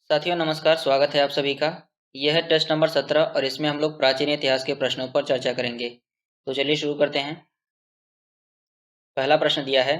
साथियों नमस्कार, स्वागत है आप सभी का। यह है टेस्ट नंबर 17 और इसमें हम लोग प्राचीन इतिहास के प्रश्नों पर चर्चा करेंगे। तो चलिए शुरू करते हैं। पहला प्रश्न दिया है,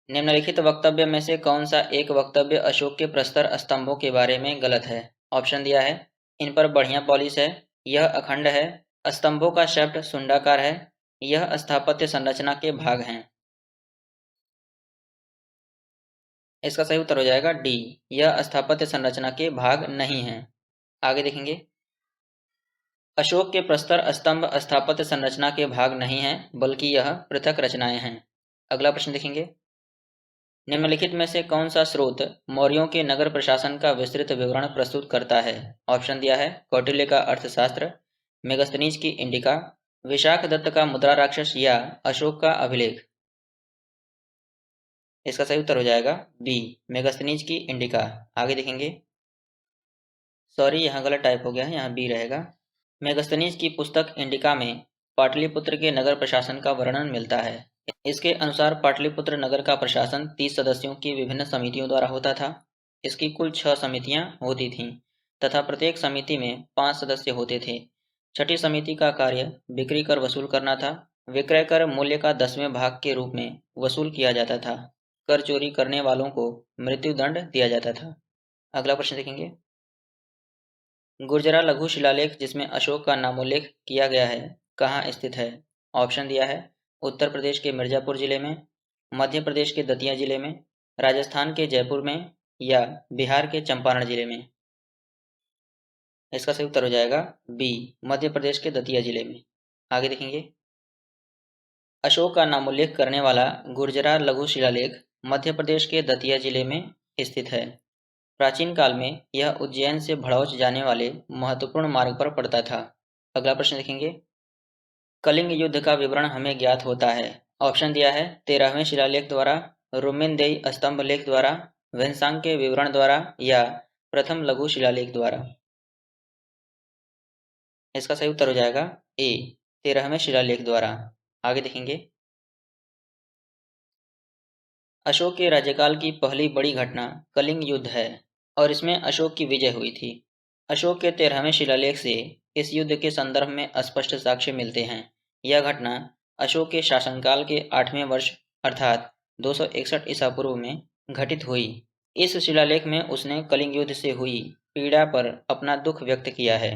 निम्नलिखित वक्तव्य में से कौन सा एक वक्तव्य अशोक के प्रस्तर स्तंभों के बारे में गलत है। ऑप्शन दिया है, इन पर बढ़िया पॉलिश है, यह अखंड है, स्तंभों का शेफ्ट सुंडाकार है, यह स्थापत्य संरचना के भाग हैं। इसका सही उत्तर हो जाएगा डी, यह स्थापत्य संरचना के भाग नहीं है। आगे देखेंगे, अशोक के प्रस्तर स्तंभ स्थापत्य संरचना के भाग नहीं हैं, बल्कि यह पृथक रचनाएं हैं। अगला प्रश्न देखेंगे, निम्नलिखित में से कौन सा स्रोत मौर्यों के नगर प्रशासन का विस्तृत विवरण प्रस्तुत करता है। ऑप्शन दिया है, कौटिल्य का अर्थशास्त्र, मेगस्थनीज की इंडिका, विशाख दत्त का मुद्रा राक्षस या अशोक का अभिलेख। इसका सही उत्तर हो जाएगा बी, मेगस्थनीज की इंडिका। आगे देखेंगे, सॉरी यहाँ गलत टाइप हो गया है, यहाँ बी रहेगा। मेगस्थनीज की पुस्तक इंडिका में पाटलिपुत्र के नगर प्रशासन का वर्णन मिलता है। इसके अनुसार पाटलिपुत्र नगर का प्रशासन 30 सदस्यों की विभिन्न समितियों द्वारा होता था। इसकी कुल 6 समितियां होती थीं तथा प्रत्येक समिति में 5 सदस्य होते थे। छठी समिति का कार्य बिक्री कर वसूल करना था। विक्रय कर मूल्य का 10वें भाग के रूप में वसूल किया जाता था। कर चोरी करने वालों को मृत्युदंड दिया जाता था। अगला प्रश्न देखेंगे, गुर्जरा लघु शिलालेख जिसमें अशोक का नामोल्लेख किया गया है कहाँ स्थित है। ऑप्शन दिया है, उत्तर प्रदेश के मिर्जापुर जिले में, मध्य प्रदेश के दतिया जिले में, राजस्थान के जयपुर में या बिहार के चंपारण जिले में। इसका सही उत्तर हो जाएगा बी, मध्य प्रदेश के दतिया जिले में। आगे देखेंगे, अशोक का नामोल्लेख करने वाला गुर्जरा लघु शिलालेख मध्य प्रदेश के दतिया जिले में स्थित है। प्राचीन काल में यह उज्जैन से भड़ौच जाने वाले महत्वपूर्ण मार्ग पर पड़ता था। अगला प्रश्न देखेंगे, कलिंग युद्ध का विवरण हमें ज्ञात होता है। ऑप्शन दिया है, 13वें शिलालेख द्वारा, रुमिनदेई स्तंभ लेख द्वारा, वेन्सांग के विवरण द्वारा या प्रथम लघु शिलालेख द्वारा। इसका सही उत्तर हो जाएगा ए, 13वें शिलालेख द्वारा। आगे देखेंगे, अशोक के राज्यकाल की पहली बड़ी घटना कलिंग युद्ध है और इसमें अशोक की विजय हुई थी। अशोक के 13वें शिलालेख से इस युद्ध के संदर्भ में स्पष्ट साक्ष्य मिलते हैं। यह घटना अशोक के शासनकाल के 8वें वर्ष अर्थात 261 ईसा पूर्व में घटित हुई। इस शिलालेख में उसने कलिंग युद्ध से हुई पीड़ा पर अपना दुख व्यक्त किया है।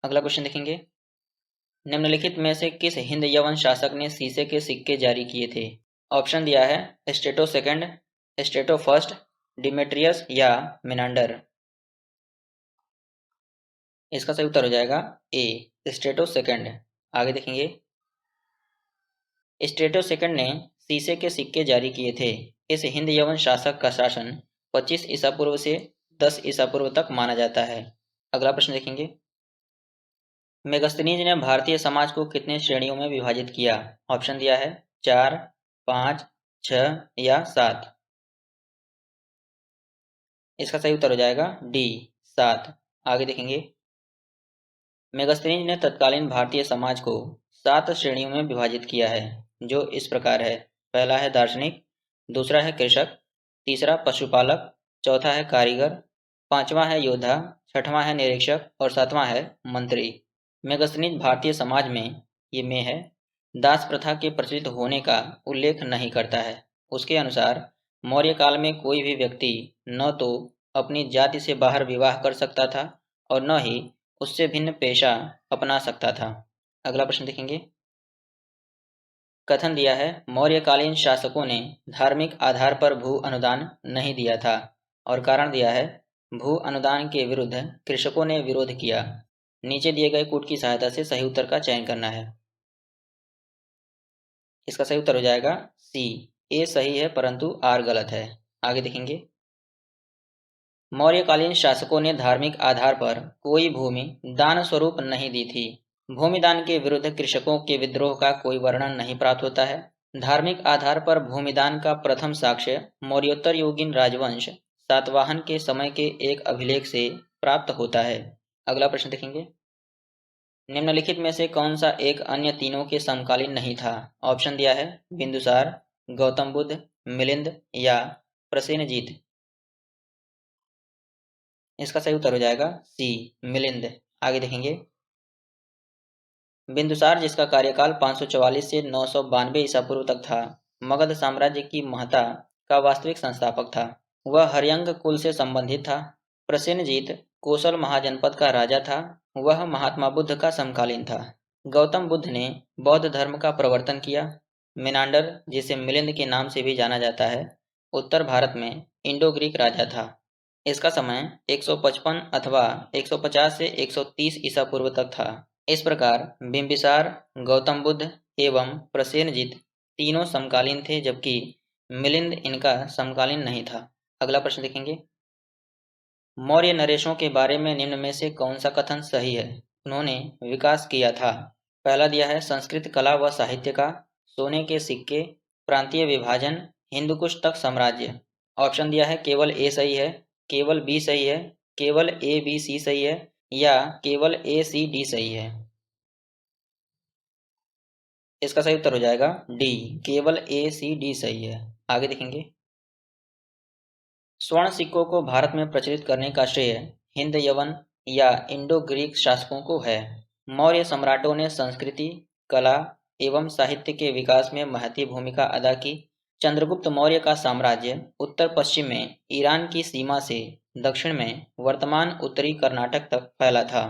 अगला क्वेश्चन देखेंगे, निम्नलिखित में से किस हिंद यवन शासक ने शीशे के सिक्के जारी किए थे। ऑप्शन दिया है, स्टेटो सेकंड, स्टेटो फर्स्ट, डिमेट्रियस या मिनांडर। इसका सही उत्तर हो जाएगा ए, स्टेटो सेकंड। आगे देखेंगे, स्टेटो सेकंड ने शीशे के सिक्के जारी किए थे। इस हिंद यवन शासक का शासन 25 ईसा पूर्व से 10 ईसा पूर्व तक माना जाता है। अगला प्रश्न देखेंगे, मेगस्थनीज ने भारतीय समाज को कितने श्रेणियों में विभाजित किया। ऑप्शन दिया है, 4, 5, 6 या 7। इसका सही उत्तर हो जाएगा डी, 7। आगे देखेंगे, मेगस्थनीज ने तत्कालीन भारतीय समाज को 7 श्रेणियों में विभाजित किया है, जो इस प्रकार है। पहला है दार्शनिक, दूसरा है कृषक, तीसरा पशुपालक, चौथा है कारीगर, पांचवा है योद्धा, छठवां है निरीक्षक और सातवां है मंत्री। मेगस्थनीज भारतीय समाज में है दास प्रथा के प्रचलित होने का उल्लेख नहीं करता है। उसके अनुसार मौर्य काल में कोई भी व्यक्ति न तो अपनी जाति से बाहर विवाह कर सकता था और न ही उससे भिन्न पेशा अपना सकता था। अगला प्रश्न देखेंगे, कथन दिया है, मौर्यकालीन शासकों ने धार्मिक आधार पर भू अनुदान नहीं दिया था और कारण दिया है, भू अनुदान के विरुद्ध कृषकों ने विरोध किया। नीचे दिए गए कूट की सहायता से सही उत्तर का चयन करना है। इसका सही उत्तर हो जाएगा सी, ए सही है परंतु आर गलत है। आगे देखेंगे, मौर्यकालीन शासकों ने धार्मिक आधार पर कोई भूमि दान स्वरूप नहीं दी थी। भूमिदान के विरुद्ध कृषकों के विद्रोह का कोई वर्णन नहीं प्राप्त होता है। धार्मिक आधार पर भूमिदान का प्रथम साक्ष्य मौर्योत्तर युगीन राजवंश सातवाहन के समय के एक अभिलेख से प्राप्त होता है। अगला प्रश्न देखेंगे, निम्नलिखित में से कौन सा एक अन्य तीनों के समकालीन नहीं था। ऑप्शन दिया है, बिंदुसार, गौतम बुद्ध, मिलिंद या प्रसेनजीत। इसका सही उत्तर हो जाएगा सी, मिलिंद। आगे देखेंगे, बिंदुसार जिसका कार्यकाल 544 से 992 ईसा पूर्व तक था, मगध साम्राज्य की महता का वास्तविक संस्थापक था। वह हर्यंग कुल से संबंधित था। प्रसेनजीत कोसल महाजनपद का राजा था। वह महात्मा बुद्ध का समकालीन था। गौतम बुद्ध ने बौद्ध धर्म का प्रवर्तन किया। मिनांडर, जिसे मिलिंद के नाम से भी जाना जाता है, उत्तर भारत में इंडो ग्रीक राजा था। इसका समय 155 अथवा 150 से 130 ईसा पूर्व तक था। इस प्रकार बिंबिसार, गौतम बुद्ध एवं प्रसेनजीत तीनों समकालीन थे, जबकि मिलिंद इनका समकालीन नहीं था। अगला प्रश्न देखेंगे, मौर्य नरेशों के बारे में निम्न में से कौन सा कथन सही है? उन्होंने विकास किया था। पहला दिया है संस्कृत कला व साहित्य का, सोने के सिक्के, प्रांतीय विभाजन, हिंदुकुश तक साम्राज्य। ऑप्शन दिया है केवल ए सही है, केवल बी सही है, केवल ए बी सी सही है या केवल ए सी डी सही है। इसका सही उत्तर हो जाएगा डी, केवल ए सी डी सही है। आगे देखेंगे, स्वर्ण सिक्कों को भारत में प्रचलित करने का श्रेय हिंद यवन या इंडो ग्रीक शासकों को है। मौर्य सम्राटों ने संस्कृति, कला एवं साहित्य के विकास में महती भूमिका अदा की। चंद्रगुप्त मौर्य का साम्राज्य उत्तर पश्चिम में ईरान की सीमा से दक्षिण में वर्तमान उत्तरी कर्नाटक तक फैला था।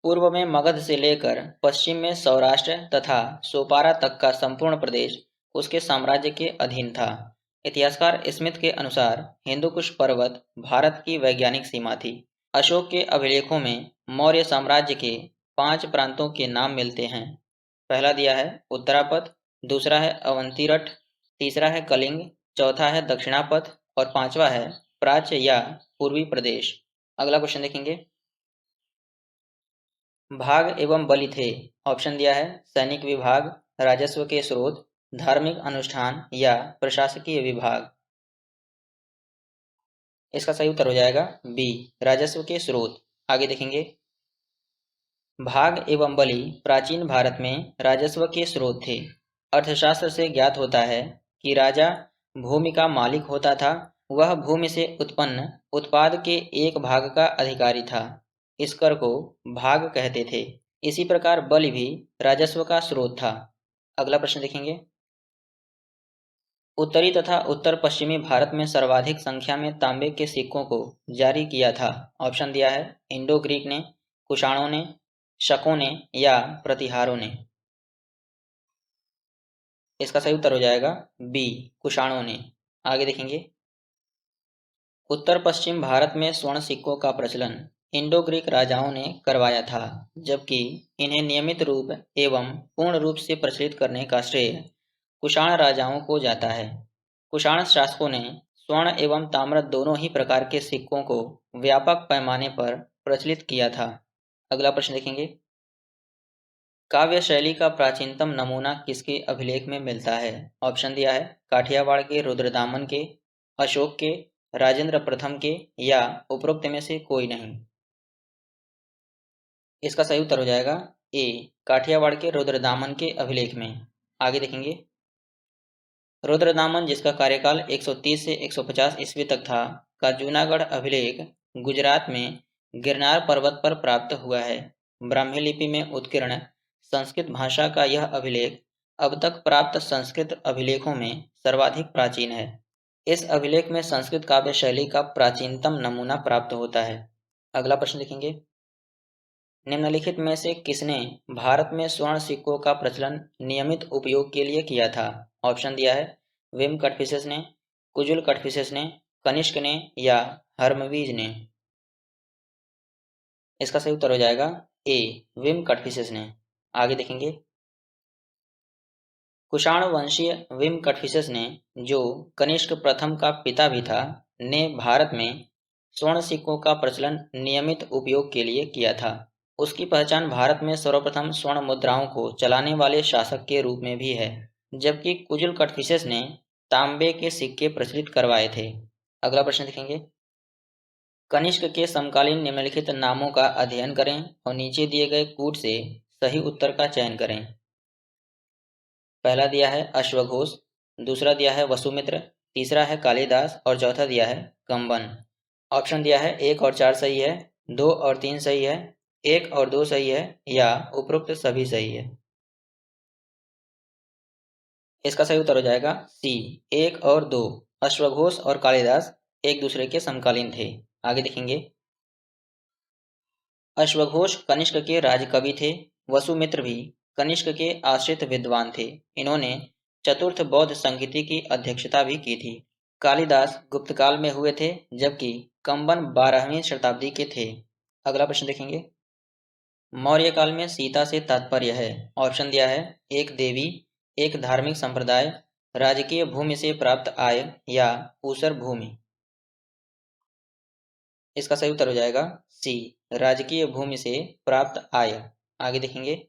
पूर्व में मगध से लेकर पश्चिम में सौराष्ट्र तथा सोपारा तक का संपूर्ण प्रदेश उसके साम्राज्य के अधीन था। इतिहासकार स्मिथ के अनुसार हिंदुकुश पर्वत भारत की वैज्ञानिक सीमा थी। अशोक के अभिलेखों में मौर्य साम्राज्य के 5 प्रांतों के नाम मिलते हैं। पहला दिया है उत्तरापथ, दूसरा है अवंतीरठ, तीसरा है कलिंग, चौथा है दक्षिणापथ और पांचवा है प्राच्य या पूर्वी प्रदेश। अगला क्वेश्चन देखेंगे, भाग एवं बलि थे। ऑप्शन दिया है सैनिक विभाग, राजस्व के स्रोत, धार्मिक अनुष्ठान या प्रशासकीय विभाग। इसका सही उत्तर हो जाएगा बी, राजस्व के स्रोत। आगे देखेंगे, भाग एवं बलि प्राचीन भारत में राजस्व के स्रोत थे। अर्थशास्त्र से ज्ञात होता है कि राजा भूमि का मालिक होता था। वह भूमि से उत्पन्न उत्पाद के एक भाग का अधिकारी था। इस कर को भाग कहते थे। इसी प्रकार बलि भी राजस्व का स्रोत था। अगला प्रश्न देखेंगे, उत्तरी तथा उत्तर पश्चिमी भारत में सर्वाधिक संख्या में तांबे के सिक्कों को जारी किया था। ऑप्शन दिया है इंडो ग्रीक ने, कुषाणों ने, शकों ने या प्रतिहारों ने। इसका सही उत्तर हो जाएगा बी, कुषाणों ने। आगे देखेंगे, उत्तर पश्चिम भारत में स्वर्ण सिक्कों का प्रचलन इंडो ग्रीक राजाओं ने करवाया था, जबकि इन्हें नियमित रूप एवं पूर्ण रूप से प्रचलित करने का श्रेय कुषाण राजाओं को जाता है। कुषाण शासकों ने स्वर्ण एवं ताम्र दोनों ही प्रकार के सिक्कों को व्यापक पैमाने पर प्रचलित किया था। अगला प्रश्न देखेंगे, काव्य शैली का प्राचीनतम नमूना किसके अभिलेख में मिलता है? ऑप्शन दिया है काठियावाड़ के रुद्रदामन के, अशोक के, राजेंद्र प्रथम के या उपरोक्त में से कोई नहीं। इसका सही उत्तर हो जाएगा ए, काठियावाड़ के रुद्रदामन के अभिलेख में। आगे देखेंगे, रुद्रदामन जिसका कार्यकाल 130 से 150 ईस्वी तक था का जूनागढ़ अभिलेख गुजरात में गिरनार पर्वत पर प्राप्त हुआ है। ब्राह्मी लिपि में उत्कीर्ण संस्कृत भाषा का यह अभिलेख अब तक प्राप्त संस्कृत अभिलेखों में सर्वाधिक प्राचीन है। इस अभिलेख में संस्कृत काव्य शैली का प्राचीनतम नमूना प्राप्त होता है। अगला प्रश्न देखेंगे, निम्नलिखित में से किसने भारत में स्वर्ण सिक्कों का प्रचलन नियमित उपयोग के लिए किया था? ऑप्शन दिया है विम कटफिसेस ने, कुजुल कटफिसेस ने, कनिष्क ने या हर्मवीज ने। इसका सही उत्तर हो जाएगा ए, विम कटफिसेस ने। आगे देखेंगे, कुषाण वंशीय विम कटफिसेस ने, जो कनिष्क प्रथम का पिता भी था, ने भारत में स्वर्ण सिक्कों का प्रचलन नियमित उपयोग के लिए किया था। उसकी पहचान भारत में सर्वप्रथम स्वर्ण मुद्राओं को चलाने वाले शासक के रूप में भी है, जबकि कुजुल कटफिसेस ने तांबे के सिक्के प्रचलित करवाए थे। अगला प्रश्न देखेंगे, कनिष्क के समकालीन निम्नलिखित नामों का अध्ययन करें और नीचे दिए गए कूट से सही उत्तर का चयन करें। पहला दिया है अश्वघोष, दूसरा दिया है वसुमित्र, तीसरा है कालिदास और चौथा दिया है कंबन। ऑप्शन दिया है 1 और 4 सही है, 2 और 3 सही है, 1 और 2 सही है या उपरोक्त सभी सही है। इसका सही उत्तर हो जाएगा सी, 1 और 2। अश्वघोष और कालिदास एक दूसरे के समकालीन थे। आगे देखेंगे। अश्वघोष कनिष्क के राजकवि थे। वसुमित्र भी कनिष्क के आश्रित विद्वान थे। इन्होंने चतुर्थ बौद्ध संहिता की अध्यक्षता भी की थी। कालिदास गुप्त काल में हुए थे, जबकि कंबन 12वीं शताब्दी के थे। अगला प्रश्न देखेंगे। मौर्य काल में सीता से तात्पर्य है। ऑप्शन दिया है 1 देवी, 1 धार्मिक संप्रदाय, राजकीय भूमि से प्राप्त आय या ऊसर भूमि। इसका सही उत्तर हो जाएगा सी, राजकीय भूमि से प्राप्त आय। आगे देखेंगे।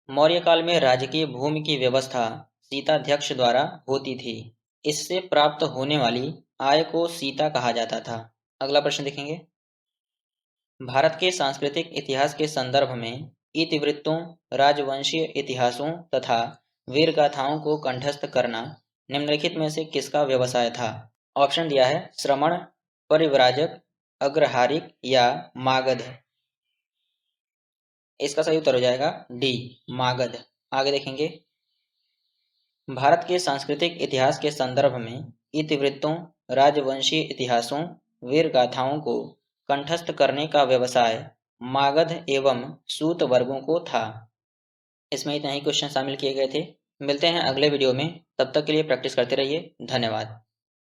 मौर्य काल में राजकीय भूमि की व्यवस्था सीताध्यक्ष द्वारा होती थी। इससे प्राप्त होने वाली आय को सीता कहा जाता था। अगला प्रश्न देखेंगे। भारत के सांस्कृतिक इतिहास के संदर्भ में इतिवृत्तों, राजवंशीय इतिहासों तथा वीर गाथाओं को कंठस्थ करना निम्नलिखित में से किसका व्यवसाय था। ऑप्शन दिया है श्रमण, परिव्राजक, अग्रहारिक या मागध। इसका सही उत्तर हो जाएगा डी, मागध। आगे देखेंगे। भारत के सांस्कृतिक इतिहास के संदर्भ में इतिवृत्तों, राजवंशीय इतिहासों, वीर गाथाओं को कंठस्थ करने का व्यवसाय मागध एवं सूत वर्गों को था। इसमें इतने ही क्वेश्चन शामिल किए गए थे। मिलते हैं अगले वीडियो में, तब तक के लिए प्रैक्टिस करते रहिए। धन्यवाद।